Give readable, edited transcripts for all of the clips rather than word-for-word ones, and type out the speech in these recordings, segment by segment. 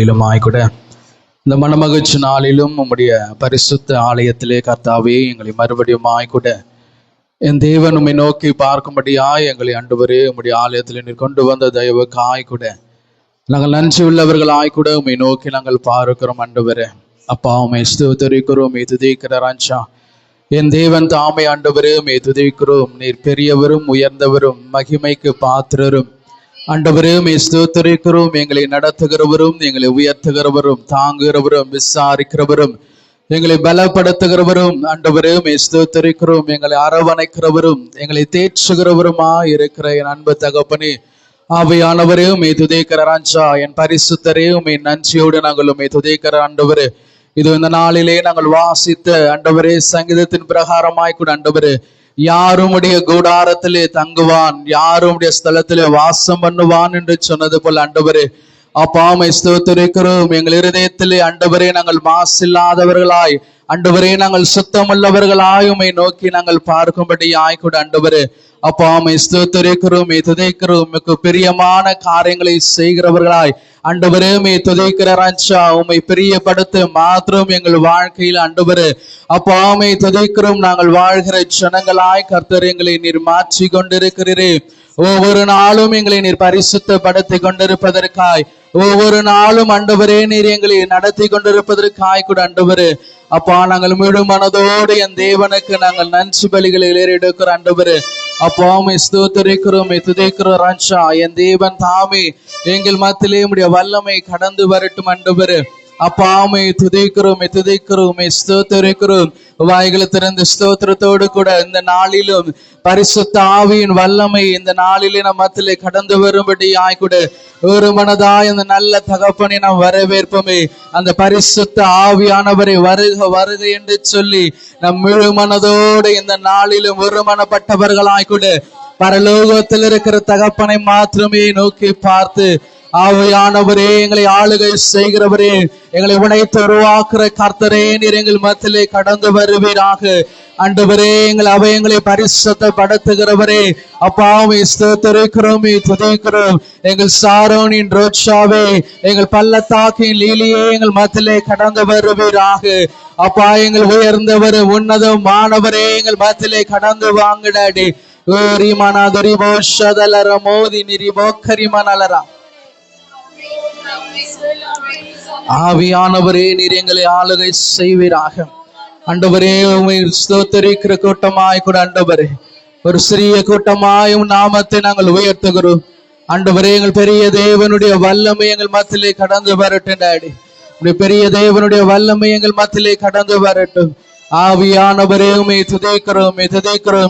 வேளையிலுமாய் கூட இந்த மனமகிழ்ச்சி நாளிலும் உம்முடைய பரிசுத்த ஆலயத்திலே கர்த்தாவே எங்களை மறுபடியுமாய் கூட என் தேவன் உம்மை நோக்கி பார்க்கும்படியாய் எங்களை ஆண்டவரே உம்முடைய ஆலயத்தில் நீர் கொண்டு வந்த தயவுக்காய் கூட நாங்கள் நன்றி உள்ளவர்கள் ஆய்கூட உம்மை நோக்கி நாங்கள் பார்க்கிறோம் ஆண்டவரே. அப்பா உம்மை ஸ்தோத்திரிக்கிறோம், உம்மை துதிக்கிறோம் ராஜா. என் தேவன் தாமே ஆண்டவரே உம்மை துதிக்கிறோம். நீர் பெரியவரும் உயர்ந்தவரும் மகிமைக்கு பாத்திரரும் ஆண்டவரே உம்மை ஸ்தோத்திரிக்கிறோம். எங்களை நடத்துகிறவரும் எங்களை உயர்த்துகிறவரும் தாங்குகிறவரும் விசாரிக்கிறவரும் எங்களை பலப்படுத்துகிறவரும் ஆண்டவரே உம்மை ஸ்தோத்திரிக்கிறோம். எங்களை அரவணைக்கிறவரும் எங்களை தேற்றுகிறவருமா இருக்கிற என் அன்பு தகப்பனே, ஆவியானவரே உம்மை துதிக்கிற ராஜா. என் பரிசுத்தரே உம்மை நன்றியோடு நாங்கள் உம்மை துதிக்கிற ஆண்டவரே. இது இந்த நாளிலே நாங்கள் வாசித்த ஆண்டவரே சங்கீதத்தின் பிரகாரமாய் கூட ஆண்டவரே, யாரும் உடைய கூடாரத்திலே தங்குவான், யாரும் உடைய ஸ்தலத்திலே வாசம் பண்ணுவான் என்று சொன்னது போல் ஆண்டவரே அப்பா உம்மை ஸ்தோத்திரிக்கிறோம். எங்கள் இருதயத்திலே ஆண்டவரே நாங்கள் மாசில்லாதவர்களாய் ஆண்டவரே நாங்கள் சுத்தமுள்ளவர்களாய் உம்மை நோக்கி நாங்கள் பார்க்கும்படி ஆய்கூட ஆண்டவரே அப்பா உம்மை ஸ்தோத்திரிக்கிறோம், துதிக்கிறோம். உமக்கு பிரியமான காரியங்களை செய்கிறவர்களாய் ஆண்டவரே உம்மை துதிக்கிற ராஜா. உம்மை பிரியப்படுத்த மாத்திரம் எங்கள் வாழ்க்கையில் ஆண்டவரே அப்பா உம்மை துதிக்கிறோம். நாங்கள் வாழ்கிற ஜனங்களாய் கர்த்தர் எங்களை நீர் மாற்றி கொண்டிருக்கிறீரே. ஒவ்வொரு நாளும் எங்களை நீர் பரிசுத்தப்படுத்தி கொண்டிருப்பதற்காய், ஒவ்வொரு நாளும் ஆண்டவரே நீர் எங்களை நடத்தி கொண்டிருப்பதற்காய் கூட ஆண்டவரே அப்பா நாங்கள் முழு மனதோடு என் தேவனுக்கு நாங்கள் நன்றி பலிகளை ஏறெடுக்கிற ஆண்டவரே அப்பா உம்மை ஸ்தோத்திரிக்கிறோம், துதிக்கிறோம் ராஜா. என் தேவன் தாமே எங்கள் மத்தியிலே உம்முடைய வல்லமை கடந்து வரட்டும் ஆண்டவரே அப்பா உம்மை துதிக்கிறோம், ஸ்தோத்திரிக்கிறோம். வாய்களை திறந்த ஸ்தோத்திரத்தோடு கூட இந்த நாளிலும் பரிசுத்த ஆவியின் வல்லமை இந்த நாளிலே நம் மத்தியிலே கடந்து வரும்படி ஆய்கூட ஒரு மனதாய் அந்த நல்ல தகப்பனை நாம் வரவேற்போமே. அந்த பரிசுத்த ஆவியானவரை வருக வருக என்று சொல்லி நம் முழு மனதோடு இந்த நாளிலும் ஒரு மனப்பட்டவர்களாய்கூட பரலோகத்தில் இருக்கிற தகப்பனை மாத்திரமே நோக்கி பார்த்து, ஆவியானவரே எங்களை ஆளுகை செய்கிறவரே, எங்களை உடைத்து உருவாக்குற கர்த்தரே நீர் எங்கள் மத்தியிலே கடந்து வருவீராக. ஆண்டவரே எங்கள் அவயங்களை பரிசுத்தப்படுத்துகிறவரே அப்பா உம்மை ஸ்தோத்திரிக்கிறோம், துதிக்கிறோம். எங்கள் சாரோனின் ரோட்சாவே, எங்கள் பள்ளத்தாக்கின் லீலியே எங்கள் மத்தியிலே கடந்து வருவீராக. அப்பா எங்கள் உயர்ந்தவர் உன்னதம் மாணவரே எங்கள் மத்தியிலே கடந்து வாங்கிடாடி. மோதி நிரிபோ கரிமனலரா. ஆவியானவரே நீர் எங்களை ஆளுகை செய்வீராக. ஆண்டவரே உம்மை ஸ்தோத்திரிக்கிற கூட்டமாய் கூட ஆண்டவரே ஒரு சிறிய கூட்டமாயும் நாமத்தை நாங்கள் உயர்த்துகிறோம். ஆண்டவரே எங்கள் பெரிய தேவனுடைய வல்லமை எங்கள் மத்தியிலே கடந்து வரட்டும் டாடி. பெரிய தேவனுடைய வல்லமை எங்கள் மத்தியிலே கடந்து வரட்டும். ஆவியானவரே உம்மை துதிக்கிறோம்.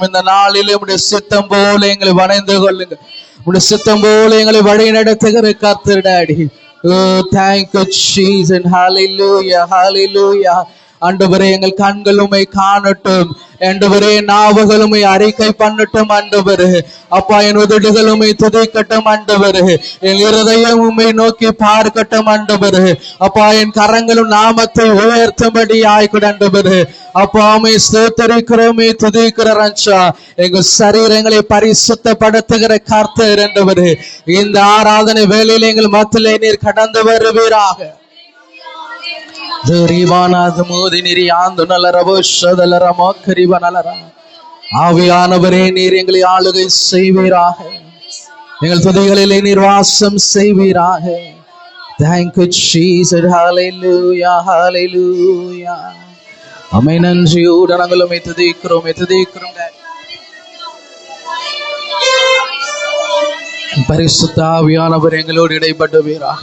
இந்த நாளில் உம்முடைய சித்தம் போல எங்களை வணைந்து கொள்ளுங்க. உம்முடைய சித்தம் போல எங்களை வழி நடத்துகிற கர்த்தர் daddy. Oh, thank you Jesus. Hallelujah, hallelujah. ஆண்டவரே எங்கள் கண்கள் உம்மை காணட்டும், ஆண்டவரே நாவுகள் உம்மை அறிக்கை பண்ணட்டும் ஆண்டவரே அப்பா. என் உதடுகள் உம்மை துதிக்கட்டும் ஆண்டவரே, என் இருதயம் உம்மை நோக்கி பார்க்கட்டும் ஆண்டவரே அப்பா. என் கரங்களும் நாமத்தை உயர்த்தும்படி ஆய்கூட ஆண்டவரே அப்பா உம்மை ஸ்தோத்திரிக்கிறோம், துதிக்கிற ராஜா. எங்கள் சரீரங்களை பரிசுத்தப்படுத்துகிற கர்த்தர் ஆண்டவரே, இந்த ஆராதனை வேளையில் எங்கள் மத்தியிலே நீர் கடந்து வருவீராக. ஆவியானவரே நீர் எங்களை ஆளுகை செய்வீராக, எங்கள் துதிகளிலே நீர் வாசம் செய்வீராக. Thank you Jesus. Hallelujah, hallelujah. அமை நன்றியோடு நாங்கள் உம்மை துதிக்கிறோம். பரிசுத்த ஆவியானவர் எங்களோடு இடைப்படுவீராக.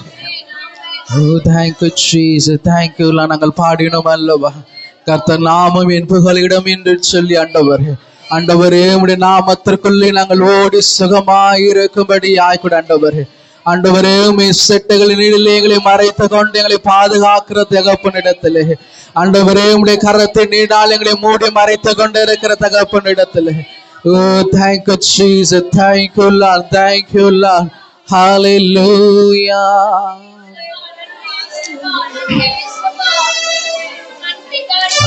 Oh, thank you Jesus. Thank you. நாங்கள் பாடினோம் அல்லவா, கர்த்தர் நாமம் என் புகலிடம் என்று சொல்லி ஆண்டவரே உம்முடைய நாமத்திற்குள்ளே நாங்கள் ஓடி சுகமாயிருக்கும்படி ஆய்கூட ஆண்டவரே உம்மை செட்டுகளின் நீரிலே எங்களை மறைத்து கொண்டு எங்களை பாதுகாக்கிற தகப்பனிடத்திலே ஆண்டவரே உம்முடைய கரத்தை நீடால் எங்களை மூடி மறைத்து கொண்டு இருக்கிற தகப்பனிடத்திலே. Oh, thank you Jesus. Thank you Lord. Thank you Lord. Hallelujah.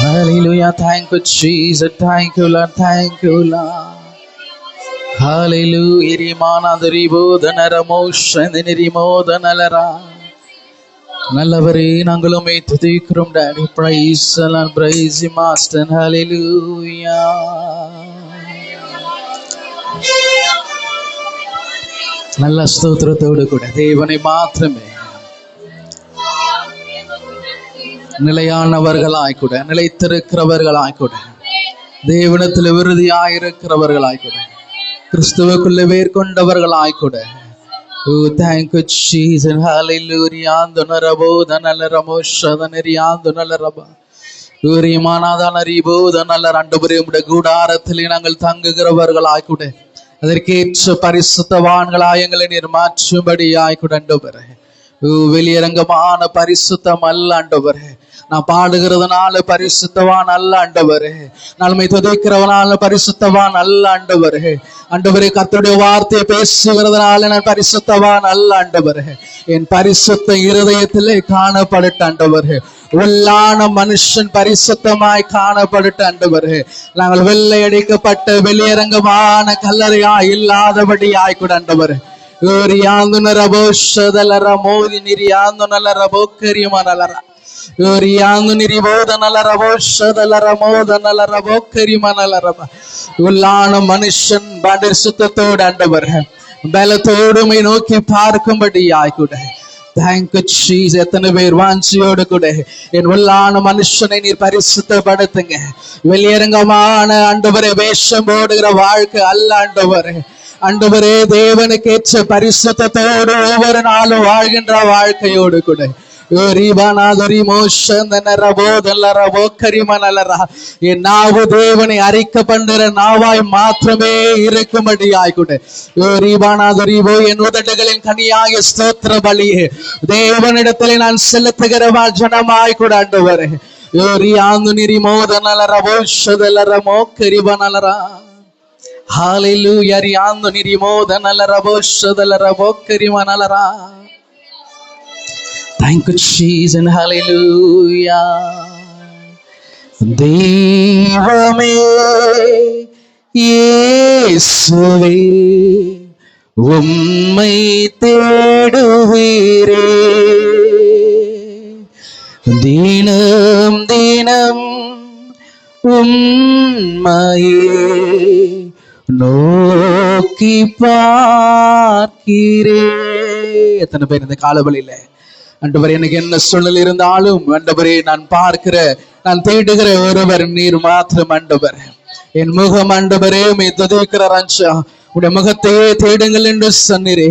Hallelujah. Thank you Jesus. Thank you Lord. Thank you Lord. Hallelujah. Rimana daribo danara moshani rimodanalara. நல்லவரே, நாங்களுமே துதிக்கிறோம் daddy. Praise and praise master. ஹalleluya. நல்ல ஸ்தோத்திரத்தோடு கூட தேவனை மாத்திரமே நிலையானவர்களாய் கூட, நிலைத்திருக்கிறவர்களாய் கூட, தேவனத்தில் விருதியாயிருக்கிறவர்களாய் கூட, கிறிஸ்துவுக்குள்ள வேர் கொண்டவர்களாய் கூட. Oh, thank you, Jesus. Hallelujah. Andonarabo, Danalaramo, Shadanariandonalaraba. Urimanadanaриbo, Danalarandabure, Gudaratili, Nangal Tangavargalaikude. அதற்கேற்ற பரிசுத்தவான்களாய் எங்களை நிர்மாற்றும்படியாய் கூட ஆண்டவரே. வெளியரங்கமான பரிசுத்தம் அல்ல ஆண்டவரே. நான் பாடுகிறதுனால பரிசுத்தவான் அல்ல ஆண்டவரே. நன்மை துதிக்கிறவனால பரிசுத்தவான் அல்ல ஆண்டவரே. ஆண்டவரே, கர்த்தருடைய வார்த்தையை பேசுகிறதுனால நான் பரிசுத்தவான் அல்ல ஆண்டவரே. என் பரிசுத்த இருதயத்திலே காணப்படட்ட ஆண்டவரே. உள்ளான மனுஷன் பரிசுத்தமாய் காணப்படட்ட ஆண்டவரே. நாங்கள் வெள்ளை அடிக்கப்பட்ட வெளியரங்கமான கல்லறையா இல்லாதபடியாய் கூட ஆண்டவரே. உள்ளான மனுஷன் பரிசுத்தத்தோடு ஆண்டவர் பலத்தோடுமை நோக்கி பார்க்கும்படியாய் கூட. Thank you Jesus. எத்தனை பேர் வாஞ்சியோடு கூட என் உள்ளான மனுஷனை நீர் பரிசுத்தப்படுத்துங்க. வெளியரங்கமான ஆண்டவரே வேஷம் போடுகிற வாழ்க்கை அல்ல ஆண்டவரே. ஆண்டவரே, தேவனுக்கு ஏற்ற பரிசுத்தத்தோடு ஒவ்வொரு நாளும் வாழ்கின்ற வாழ்க்கையோடு கூட என் நாவு தேவனை அறிக்கை பண்ணுற நாவாய் மாத்திரமே இருக்கும்படியாய் கூட. என் உதடுகளின் கனியாய ஸ்தோத்திர பலியே தேவனிடத்திலே நான் செலுத்துகிற ஜனமாய் கூட ஆண்டவரே. Hallelujah. Riando nirimoda nalarabosha dalarabokarimanala. Thank you, Jesus. Hallelujah. Devame Yesuve ummai theduvire dinam dinam ummaye நோக்கி பார்க்கிறே. எத்தனை பேர் இந்த காலவழியில ஆண்டவரே, எனக்கு என்ன சூழ்நிலை இருந்தாலும் ஆண்டவரே, நான் பார்க்கிற, நான் தேடுகிற ஒருவர் நீர் மாத்திரம் ஆண்டவர். என் முகம் ஆண்டவரே உம்மை துதிக்கிற ராஜா, உடைய முகத்தையே தேடுங்கள் என்று சொன்னீரே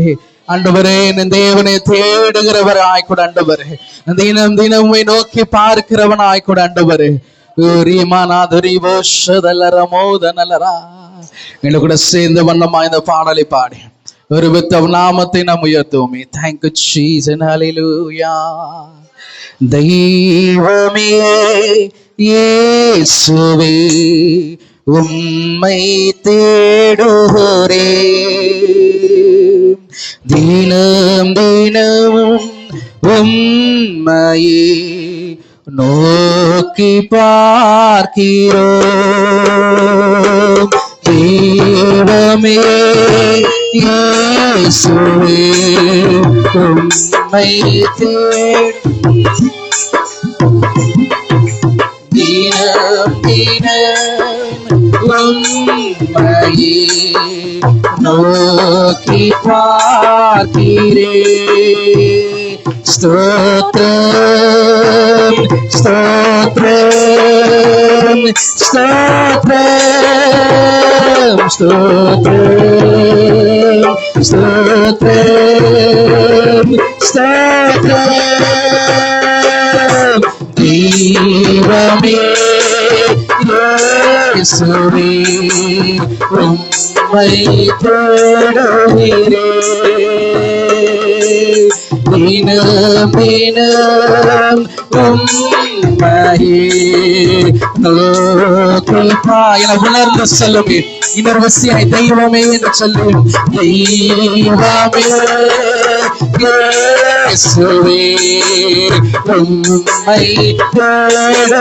ஆண்டவரே. என் தேவனை தேடுகிறவர் ஆய்கூட ஆண்டவரே. தினம் தினம் உம்மை நோக்கி பார்க்கிறவன் ஆய்கூட ஆண்டவரே. எங்களை கூட சேர்ந்து வண்ணமா இந்த பாடலை பாடி ஒரு வித்த நாமத்தை நாம் உயர்த்துவோமே. Thank you Jesus. ஹல்லேலூயா. தெய்வமே இயேசுவே உம்மை தேடுகிறே தினம் தினம் உம்மையே நோக்கி பார்க்கிறோம். தெய்வமே இயேசுவே உம்மை தினம் தினம் உம்மையே நோக்கி பார்க்கிறேன். ஸ்தோத்ரம் ஸ்தோத்ரம் ஸ்தோத்ரம் ஸ்தோத்ரம் ஸ்தோத்ரம் ஸ்தோத்ரம். தெய்வமே இயேசுவே உம்மை தேடுகிறேன் தினம் தினம் உம்மையே நோக்கி என உணர்ந்து சொல்லுமே. இன்னொரு வசியாய் தெய்வமே என்று சொல்லு. தெய்வமே இயேசுவே உம்மை தேடுகிறேன்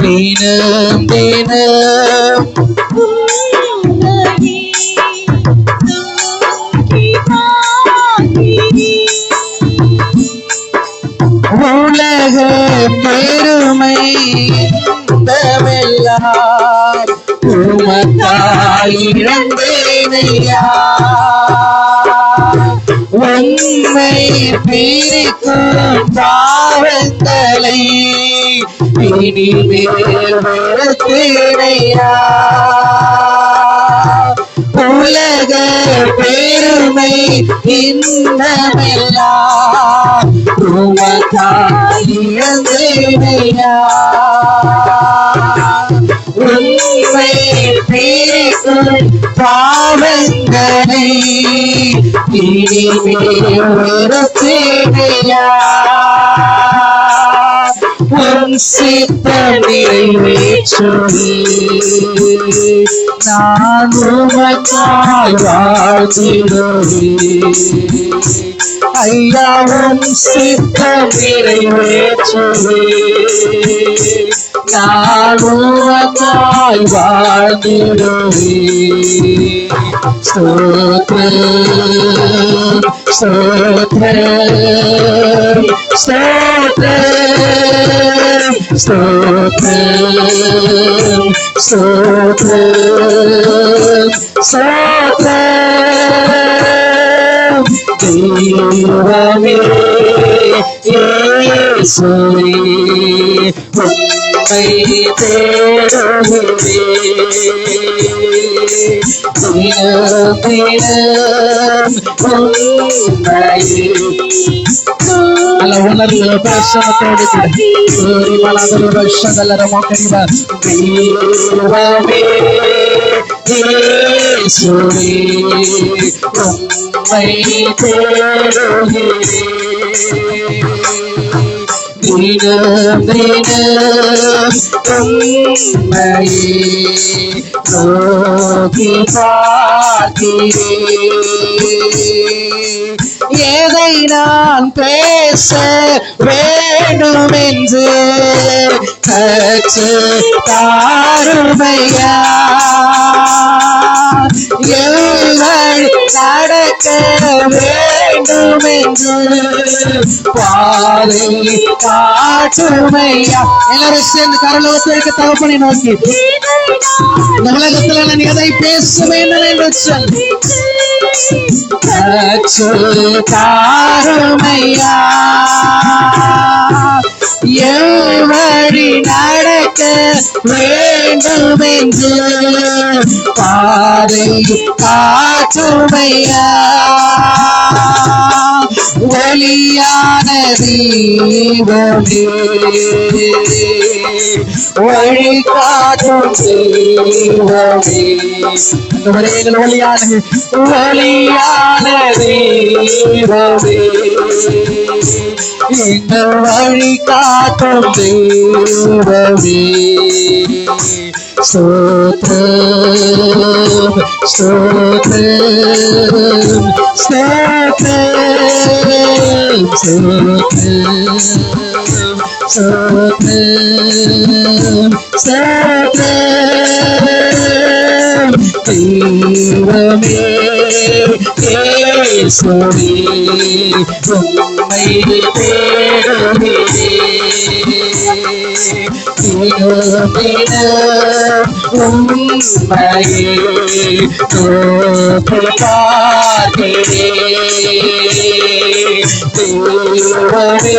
தினம் தினம் உலக பெருமை இன்பமெல்லாம் உமக்காய் இழந்தேனையா. உன்னை பிரிக்கும் பாவங்களை இனிமேல் வெறுத்தேனையா. உலக பெருமை இன்பமெல்லாம் உமக்காய் இழந்தேனையா. உன்னை பிரிக்கும் பாவங்களை இனிமேல் வெறுத்தேனையா. உன் சித்தம் நிறைவேற்றுவே நான் உமக்காய் வாழ்ந்திடுவேன். ஐயா உன் சித்தம் நிறைவேற்றுவே நான் உமக்காய் வாழ்ந்திடுவேன். ஸ்தோத்திரம் ஸ்தோத்திரம் ஸ்தோத்திரம் ஸ்தோத்திரம் ஸ்தோத்திரம் ஸ்தோத்திரம். தெய்வமே இயேசுவே உம்மை தேடுகிறேன். தினம் தினம் உம்மையே alla unerla persona todi uri malagalo rashadala ramokariba devame Yesuri ummai teruhire dinam dinam ummai noki paakire. எதை நான் பேச வேண்டும் என்று கற்று தாருமையா. எவள் நடக்க வேண்டும் என்று பாதை காட்டுமையா. எல்லாரும் சேர்ந்து கரலோகத்திற்கு தகப்பனை நோக்கி இந்த உலகத்தில் நான் எதை பேச வேண்டும் என்று சொல்லி தாருமையா. எவழி நடக்க வேண்டும் என்று பாதை காட்டுமையா. ஒளியான தீபமே வழி காட்டும் தெய்வமே. எங்கள் ஒளியான தெய்வமே எங்கள் வழி காட்டும் தெய்வமே. ஸ்தோத்திரம் ஸ்தோத்திரம் ஸ்தோத்திரம் ஸ்தோத்திரம் ஸ்தோத்திரம் ஸ்தோத்திரம். தெய்வமே இயேசுவே உம்மை தேடுகிறேன். தினம் தினம் உம்மையே நோக்கி பார்க்கிறேன். தெய்வமே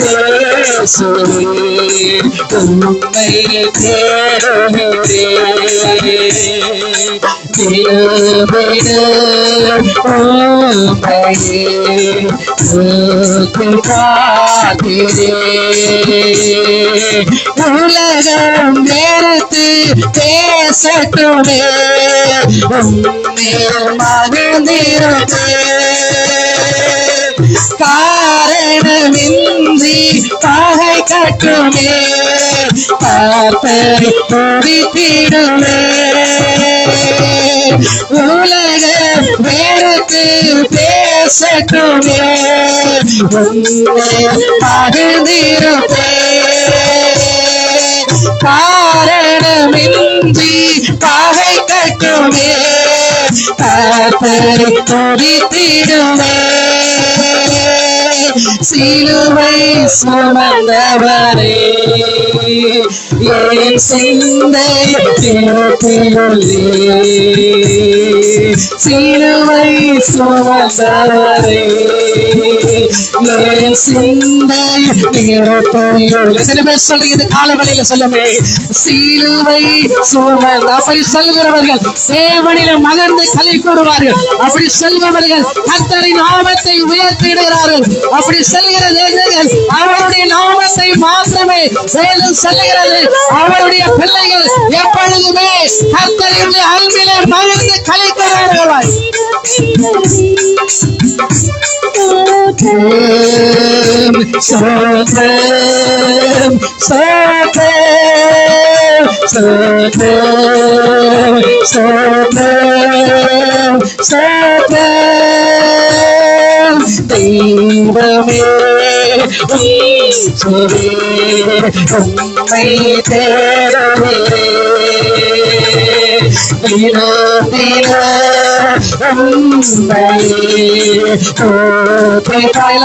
இயேசுவே உம்மை தேடுகிறேன். தினம் தினம் உம்மையே நோக்கி பார்க்கிறேன். உலகம் நேரத்து பேசட்டுமே உம்மேல் மகிழ்ந்திருப்பேன். காரணமின்றி பகை கட்டுமே பார்ப்பதை துடித்திடுமே. உலகம் நேரத்து பேசட்டுமே உம்மேல் மகிழ்ந்திருப்பேன். காரணமின்றி பகை கட்டுமே பார்ப்பதை துடித்திடுமே. சிலுவை சுமந்தவரே என் சிந்தை திருப்பியுள்ளே சிலுவை சுமந்தவரே என் சிந்தை திருப்பியுள்ளே. சில பேர் சொல்றீங்க காலவழியில சொல்லுமே சிலுவை சுமந்த அப்படி சொல்கிறவர்கள் தேவனில மகர்ந்து களி கூறுவார்கள். அப்படி சொல்பவர்கள் கர்த்தரின் நாமத்தை உயர்த்திடுகிறார்கள். அப்படி சொல்கிறது அவருடைய நாமத்தை மாத்திரமே மேலும் சொல்லுகிறது. அவருடைய பிள்ளைகள் எப்பொழுதுமே கர்த்தரின் அன்பிலே மகிழ்ந்து களி கூறுகிறார்கள். தெய்வமே உம்மை தேடுகிறேன்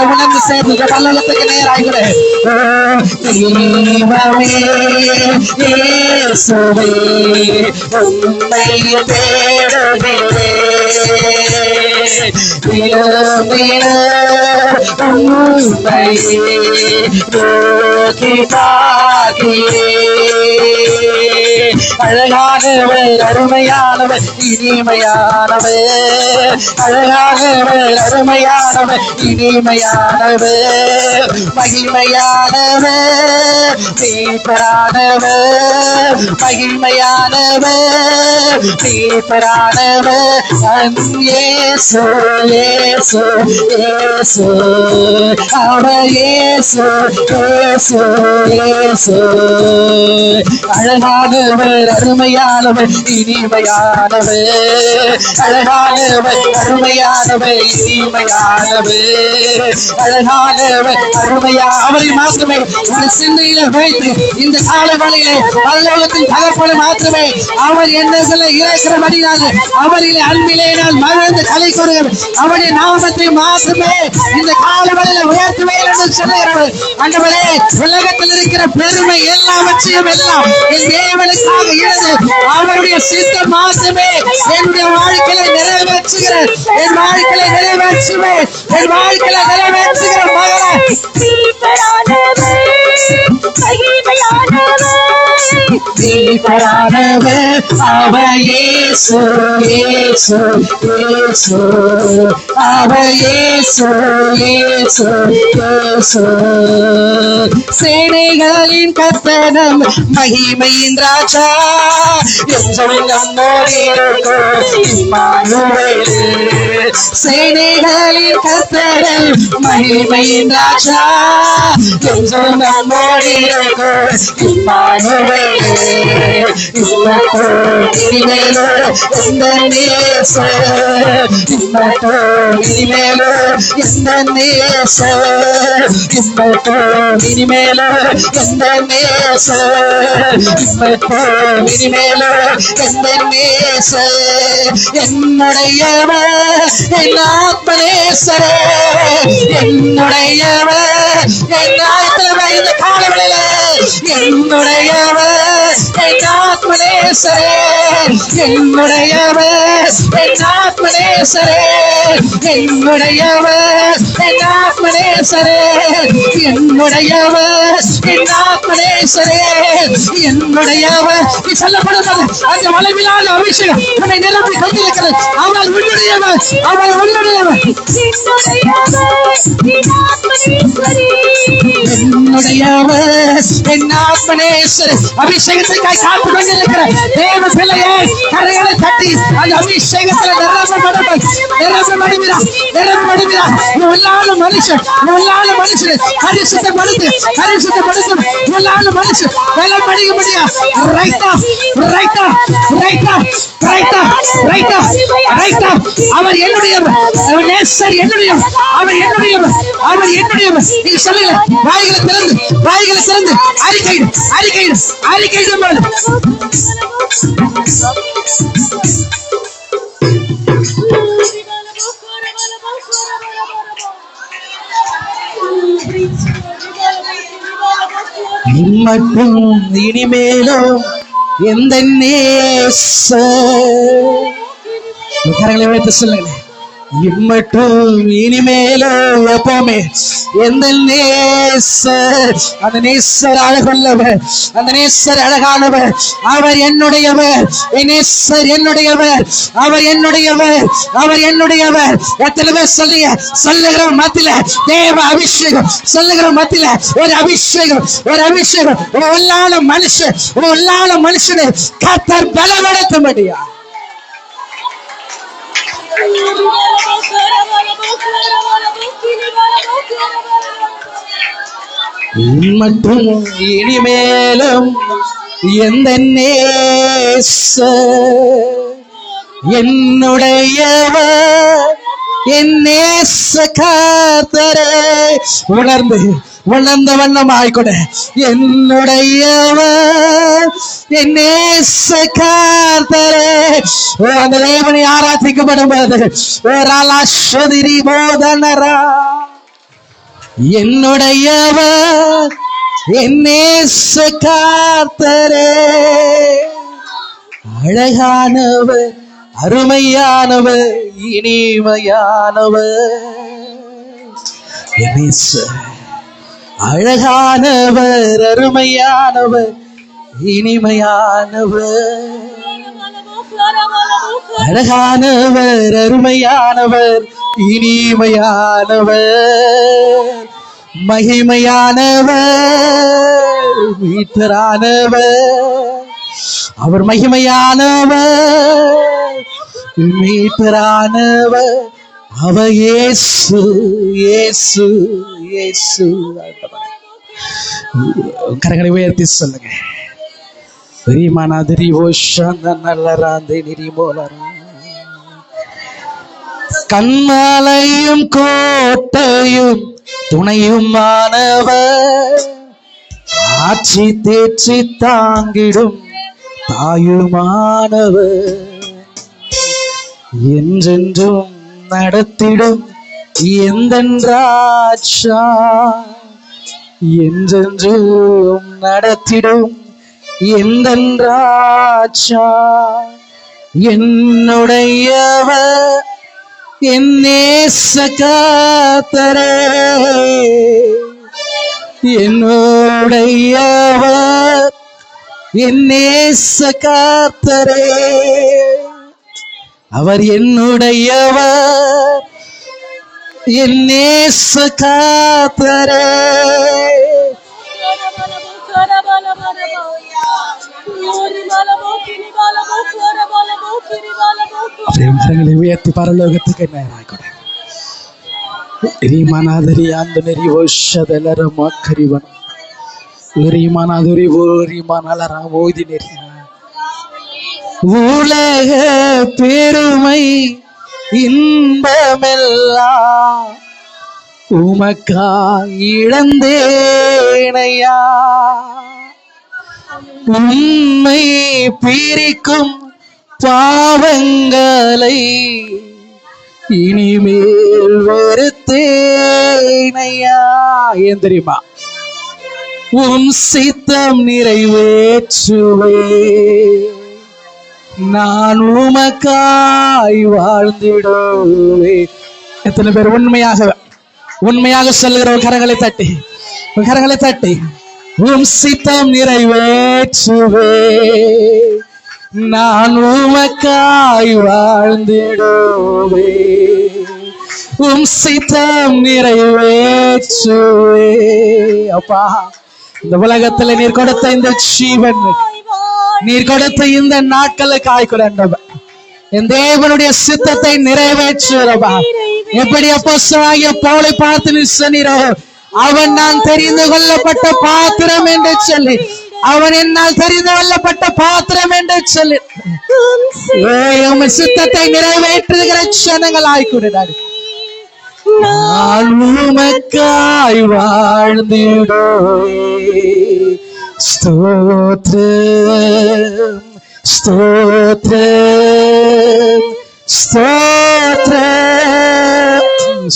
உணர்ந்து சேர்ந்து பல்லவத்துக்கு நேராகிறேன். உம்மை அழகானவர் அருமையானவர் இனிமையானவர் அழகானவர் அருமையானவர் இனிமையானவர் மகிமையானவர் தீபரானவர் மகிமையானவர் தீபரானவர் இயேசு இயேசு இயேசு அவர் இயேசு இயேசு இயேசு அழகானவர் அருமையானவர் இனிமையானவர் அழகானவர் அருமையானவர் இனிமையானவர் அழகானவர் அருமையா அவரை மாத்திரமே ஒரு சிந்தையில வைத்து இந்த காலவழியிலே பரலோகத்தின் தகப்பனை மாத்திரமே அவர் என்னங்களை இறக்கிறபடியாக அவரிலே அன்பிலே நான் மகிழ்ந்து களி கூறுகிறேன். அவருடைய நாமத்தை மாத்திரமே இந்த காலவழியில உயர்த்துவேன் என்று சொல்லுகிறவர். ஆண்டவரே உலகத்தில் இருக்கிற பெருமை எல்லாவற்றையும் எல்லாம் என் தேவனுக்காக இழந்து அவருடைய சித்தம் மாத்திரமே என்னுடைய வாழ்க்கையில நிறைவேற்றுகிறேன். என் வாழ்க்கையில நிறைவேற்றுவேன். என் வாழ்க்கையில நிறைவேற்றுகிற மகனே தீபரானவர் அவர் இயேசு இயேசு இயேசு அவர் இயேசு இயேசு இயேசு சேனைகளின் கர்த்தனும் மகிமையின் ராஜா என்றும் நம்மோடு இருக்கும் இம்மானுவேல். சேனைகளின் கர்த்தனும் மகிமையின் ராஜா என்றும் நம்மோடு இருக்கும் இம்மானுவேல். இனிமேலோ எந்த நேச இனிமேலோ எந்த நேச இனிமேலோ எந்த நேச இனிமேலோ எந்த நேச என்னுடையவர் என் ஆத்மநேசரே என்னுடையவர் என் ஆத்ம இந்த காலவழியில என்னுடையவர் என் ஆத்மநேசரே என்னுடையவர் என் ஆத்மநேசரே என்னுடையவர் என் ஆத்மநேசரே என்னுடையவர் என் ஆத்மநேசரே என்னுடையவர் நீ சொல்லப்படுகிறது அந்த வளைவிலான அபிஷேகம் உன்னை நிரப்பி கொண்டிருக்கிறது. அவள் உன்னுடையவர் அவள் உன்னுடையவர் என்னுடையவர் என் ஆத்மநேசரே அபிஷேகத்திற்காக காத்து கொண்டிருக்கிற தேவ பிள்ளையே கரைகளை தட்டி அந்த அபிஷேகத்தில் நிரப்பப்படுகிறா உள்ளான மனுஷன் பரிசுத்தப்படுத்து உள்ளான மனுஷன் வெள்ளம் அடிக்க முடியா அவர் என்னுடையவர் அவர் நேசர் என்னுடையவர் அவர் என்னுடையவர் நீ சொல்லுங்க வாய்களை திறந்து அறிக்கையிடு இம்மட்டும் இனிமேலும் எந்த கரங்களை வைத்து சொல்லுங்க. இம்மட்டும் இனிமேலும் எப்பவுமே எந்த நேசர், அந்த நேசர் அழகுள்ளவர், அந்த நேசர் அழகானவர். அவர் என்னுடையவர், என் நேசர் என்னுடையவர், அவர் என்னுடையவர், அவர் என்னுடையவர். எத்தனை பேர் சொல்லுகிற மத்தியில தேவ அபிஷேகம், சொல்லுகிற மத்தியில ஒரு அபிஷேகம், ஒரு அபிஷேகம். ஒரு உள்ளான மனுஷன், ஒரு உள்ளான மனுஷனை கர்த்தர் பலப்படுத்தும்படியா மட்டும் இனிமேலும் எந்த என்னுடையவர், என் நேச கர்த்தரே. உணர்ந்த வண்ணமாய்கொட என்னுடையவர், என் நேச கர்த்தரே. அந்த தேவனை ஆராதிக்கப்படும் போது போதனரா, என்னுடையவர், என் நேச கர்த்தரே. அழகானவர், அருமையானவர், இனிமையானவர், என் நேசர். அழகானவர், அருமையானவர், இனிமையானவர். அழகானவர், அருமையானவர், இனிமையானவர், மகிமையானவர், மீட்பரானவர். அவர் மகிமையானவர், மீட்பரானவர். அவர் இயேசு, இயேசு, இயேசு. கரங்களை உயர்த்தி சொல்லுங்க. கண்மலையும் கோட்டையும் துணையுமானவர், ஆட்சி தேற்றி தாங்கிடும் தாயுமானவர், என்றென்றும் நடத்திடும் எந்தன் ராஜா, என்றென்றும் நடத்திடும் எந்தன் ராஜா. என்னுடையவர், என் நேச கர்த்தரே. என்னுடையவர், என் நேச கர்த்தரே. அவர் என்னுடையவர், என் நேச கர்த்தரே. உயர்த்தி பரலோகத்துக்கு நேராக ரீமானாதரி அந்த நெறி ஓஷதலர மக்கரிவன் ரீமானாதுரி ஓ ரீமானலரா ஓதி நெறி. உலக பெருமை இன்பமெல்லாம் உமக்கா இழந்தேனையா, உம்மை பிரிக்கும் பாவங்களை இனிமேல் வெறுத்தேனையா. ஏன் தெரியுமா? உம் சித்தம் நிறைவேற்றுவே, நான் உமக்காய் வாழ்ந்திடுவே. எத்தனை பேர் உண்மையாக சொல்லுகிற கரங்களை தட்டி, கரங்களை தட்டி, உம் சித்தம் நிறைவேற்றுவே, நான் உமக்காய் வாழ்ந்திடுவே. உம் சித்தம் நிறைவேற்றுவே. அப்பா, இந்த உலகத்துல நீர் கொடுத்த இந்த ஜீவன், நீர் கொடுத்த இந்த நாட்களுக்கு ஆய்க்குறண்டவர் என் தேவனுடைய சித்தத்தை நிறைவேற்றுறவா. எப்படி அப்போஸ்தலனாகிய பவுலை பார்த்து சொன்னீரோ, அவன் நான் தெரிந்து கொள்ளப்பட்ட பாத்திரம் என்று சொல்லி, அவன் என்னால் தெரிந்து கொள்ளப்பட்ட பாத்திரம் என்று சொல்லி சித்தத்தை நிறைவேற்றுகிற க்ஷணங்கள் ஆய்க்குறாரு. நான் உமக்காய் வாழ்ந்திடுவே. ஸ்தோத்திரம், ஸ்தோத்திரம், ஸ்தோத்திரம்,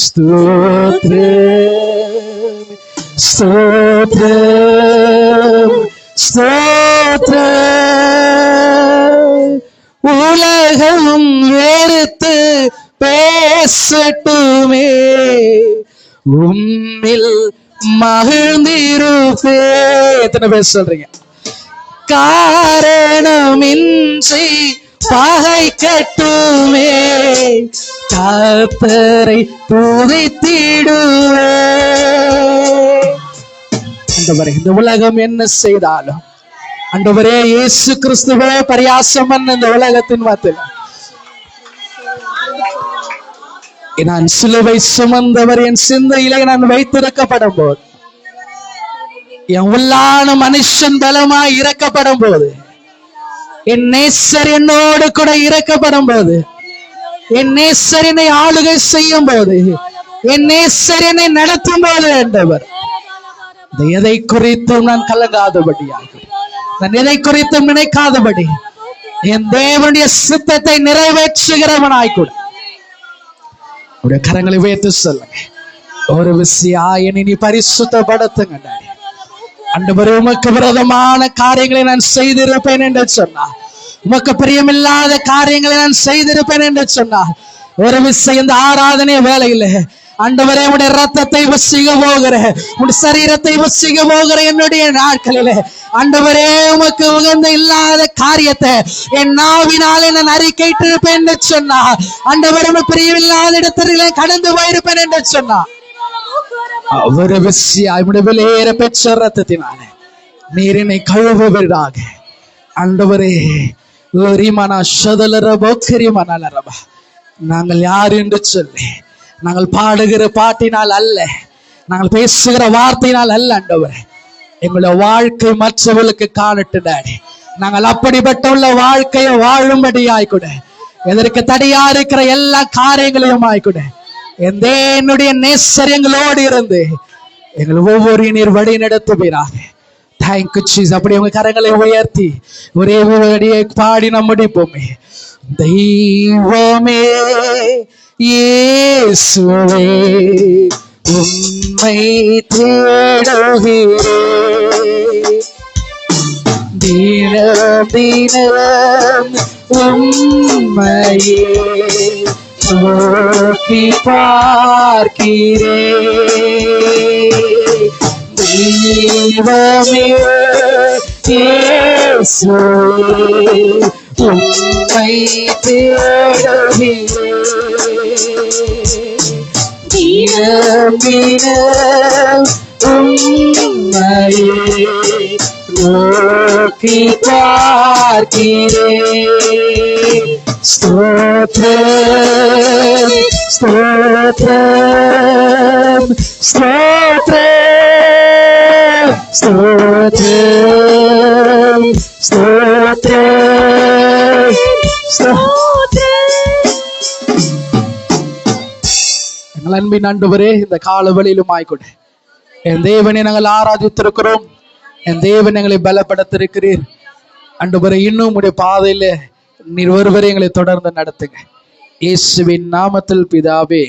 ஸ்தோத்திரம், ஸ்தோத்திரம் ஸ்தோத்திரம். உலகம் வெறுத்து பேசட்டுமே, உம்மில் மகிழ்ந்திருப்பே. எத்தனை பேர் சொல்றீங்க? காரணமின்றி பகைக்கட்டுமே, கர்த்தரை துதித்திடுவே. ஆண்டவரே, இந்த உலகம் என்ன செய்தாலும் ஆண்டவரே இயேசு கிறிஸ்துவே பரியாசம் பண்ண இந்த உலகத்தின் வார்த்தை நான் சிலுவை சுமந்தவர் என் சிந்தையிலே நான் வைத்திருக்கப்படும் போது, என் உள்ளான மனுஷன் பலமாய் இறக்கப்படும் போது, என் நேசர் என்னோடு கூட இறக்கப்படும் போது, என் நேசர் என்னை ஆளுகை செய்யும் போது, என் நேசர் என்னை நடத்தும் போது, ஆண்டவர் எதை குறித்தும் நான் கலங்காதபடியாக, நான் எதை குறித்தும் நினைக்காதபடி என் தேவனுடைய சித்தத்தை நிறைவேற்றுகிறவனாய் கூட உடைய கரங்களை உயர்த்தி சொல்லுங்க. ஒரு விஷயம் என்னை நீ பரிசுத்தப்படுத்துங்க. ஆண்டவரே, உமக்கு விரோதமான காரியங்களை நான் செய்திருப்பேன் என்று சொன்னார், உமக்கு பிரியமில்லாத காரியங்களை நான் செய்திருப்பேன் என்று சொன்னார். ஒரு விஷயம் இந்த ஆராதனை வேலையில ஆண்டவரே, உடைய ரத்தத்தை வசிக்க போகிற, உடைய சரீரத்தை வசிக்க போகிற என்னுடைய நாட்களில ஆண்டவரே, உமக்கு உகந்த இல்லாத காரியத்தை என் நாவினாலே நான் அறிக்கையிட்டு இருப்பேன் என்று சொன்னா, ஆண்டவரே பிரியமில்லாத இடத்திலே கடந்து போயிருப்பேன் என்று சொன்னா, ஒரு விஷயம் விலையேற பெற்ற ரத்தத்தினாலே நீர் என்னை கழுவுவீராக. ஆண்டவரே, நாங்கள் யார் என்று சொல்லி, நாங்கள் பாடுகிற பாட்டினால் அல்ல, நாங்கள் பேசுகிற வார்த்தையினால் அல்ல ஆண்டவரே, எங்களுடைய வாழ்க்கை மற்றவர்களுக்கு காணட்டு டாடி. நாங்கள் அப்படிப்பட்ட உள்ள வாழ்க்கையை வாழும்படியாய் கூட, எதற்கு தடையா இருக்கிற எல்லா காரியங்களையும் ஆய்கூட என்னுடைய நேசர் எங்களோடு இருந்து எங்கள் ஒவ்வொரு நீர் வழி நடத்துவீராக. Thank you Jesus. அப்படி உங்க கரங்களை உயர்த்தி ஒரே வழியை பாடி நாம் முடிப்போமே. தெய்வமே இயேசுவே, உம்மை தேடுகிறேன், தினம் தினம் உம்மையே நோக்கி பார்க்கிறேன். தெய்வமே இயேசுவே, உம்மை தேடுகிறேன், தினம் தினம் உம்மையே நோக்கி பார்க்கிறேன். ஸ்தோத்திரம் ஸ்தோத்திரம் ஸ்தோத்திரம் ஸ்தோத்திரம் ஸ்தோத்திரம் ஸ்தோத்திரம். எங்கள் அன்பின் ஆண்டவரே, இந்த கால வழியிலும் ஆய்கொட என் தேவனை நாங்கள் ஆராதித்திருக்கிறோம். என் தேவன் எங்களை பலப்படுத்திருக்கிறீர் ஆண்டவரே. இன்னும் உடைய பாதையில நீர் ஒருவரை எங்களை தொடர்ந்து நடத்துங்க. இயேசுவின் நாமத்தில் பிதாவே.